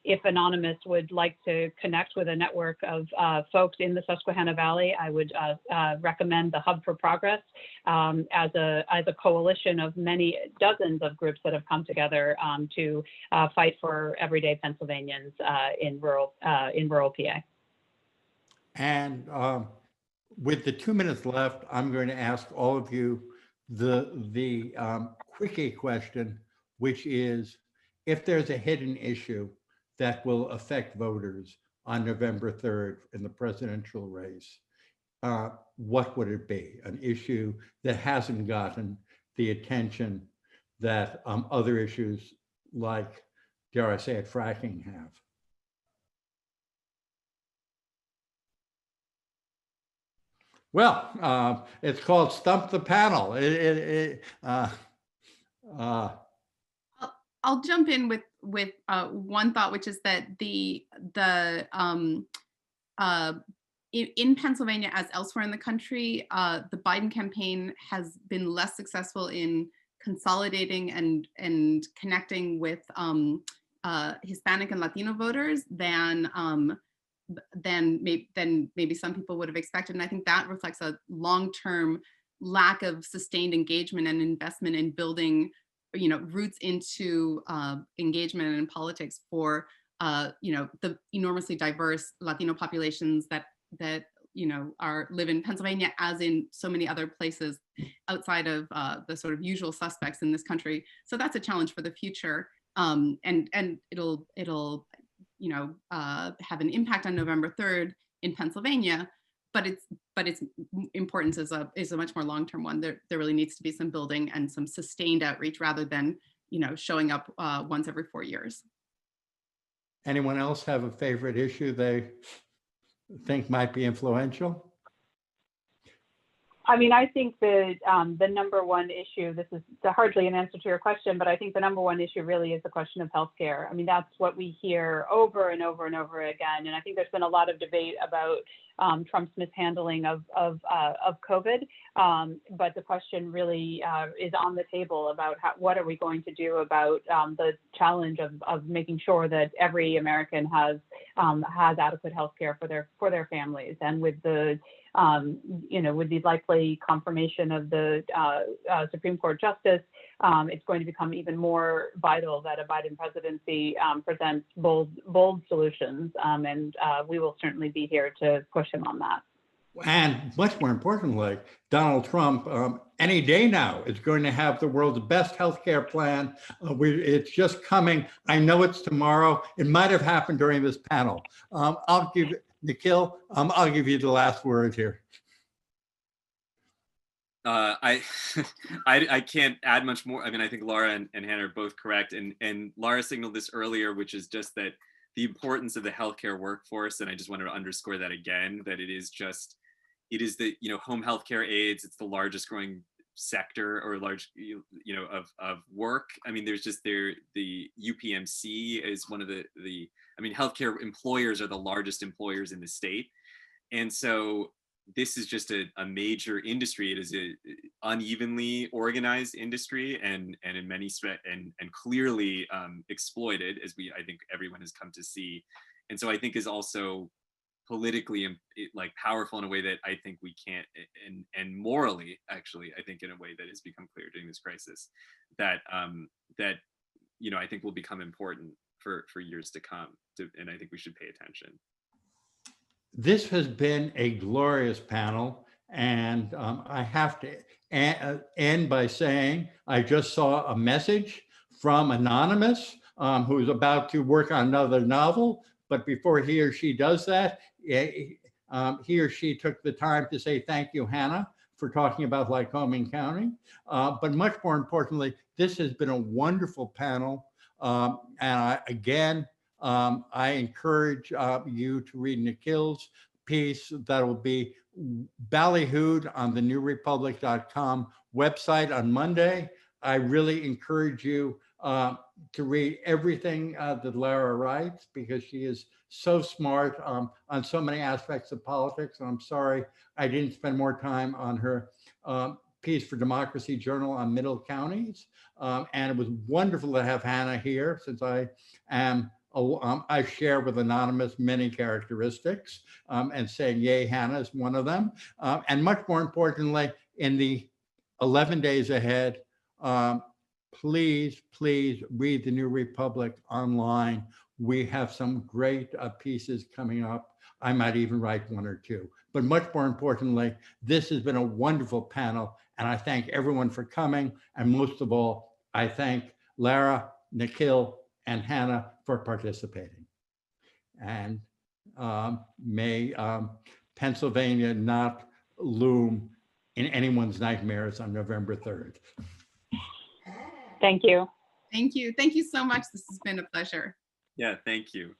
Speaker 3: If Anonymous would like to connect with a network of folks in the Susquehanna Valley, I would recommend the Hub for Progress as a coalition of many dozens of groups that have come together to fight for everyday Pennsylvanians in rural PA.
Speaker 1: And with the 2 minutes left, I'm going to ask all of you the quickie question, which is, if there's a hidden issue that will affect voters on November 3rd in the presidential race, what would it be? An issue that hasn't gotten the attention that other issues like, dare I say it, fracking have? Well, it's called Stump the Panel.
Speaker 4: I'll jump in with one thought, which is that in Pennsylvania, as elsewhere in the country, the Biden campaign has been less successful in consolidating and connecting with Hispanic and Latino voters than maybe some people would have expected. And I think that reflects a long-term lack of sustained engagement and investment in building roots into engagement in politics for the enormously diverse Latino populations that live in Pennsylvania, as in so many other places outside of the sort of usual suspects in this country. So that's a challenge for the future, and it'll have an impact on November 3rd in Pennsylvania. But its importance is a much more long-term one. There really needs to be some building and some sustained outreach rather than, showing up once every 4 years.
Speaker 1: Anyone else have a favorite issue they think might be influential?
Speaker 3: I mean, I think that the number one issue, this is hardly an answer to your question, but I think the number one issue really is the question of healthcare. I mean, that's what we hear over and over and over again. And I think there's been a lot of debate about Trump's mishandling of COVID. But the question really is on the table about what are we going to do about the challenge of making sure that every American has adequate healthcare for their families. And with the with the likely confirmation of the Supreme Court justice, it's going to become even more vital that a Biden presidency presents bold solutions, and we will certainly be here to push him on that.
Speaker 1: And much more importantly, Donald Trump, any day now, is going to have the world's best healthcare plan. It's just coming. I know it's tomorrow. It might have happened during this panel. I'll give Nikil, I'll give you the last word here.
Speaker 2: I can't add much more. I mean, I think Lara and Hannah are both correct. And Lara signaled this earlier, which is just that the importance of the healthcare workforce. And I just wanted to underscore that again, that it is the, home healthcare aides, it's the largest growing sector or large, of work. I mean, there's just the UPMC is one of the healthcare employers are the largest employers in the state. And so this is just a major industry. It is a unevenly organized industry and in many and clearly exploited, as I think everyone has come to see. And so I think is also politically powerful in a way that I think we can't, and morally, actually, I think in a way that has become clear during this crisis, that I think will become important for years to come. And I think we should pay attention.
Speaker 1: This has been a glorious panel, and I have to end by saying I just saw a message from Anonymous, who's about to work on another novel. But before he or she does that, he or she took the time to say thank you, Hannah, for talking about Lycoming County. But much more importantly, this has been a wonderful panel. And I encourage you to read Nikil's piece that will be ballyhooed on the newrepublic.com website on Monday. I really encourage you to read everything that Lara writes, because she is so smart on so many aspects of politics. And I'm sorry I didn't spend more time on her piece for Democracy Journal on middle counties. And it was wonderful to have Hannah here, since I share with Anonymous many characteristics, and saying yay, Hannah is one of them. And much more importantly, in the 11 days ahead, please read the New Republic online. We have some great pieces coming up. I might even write one or two. But much more importantly, this has been a wonderful panel, and I thank everyone for coming. And most of all, I thank Lara, Nikil, and Hannah for participating. And may Pennsylvania not loom in anyone's nightmares on November 3rd.
Speaker 3: Thank you.
Speaker 4: Thank you. Thank you so much. This has been a pleasure.
Speaker 2: Yeah, thank you.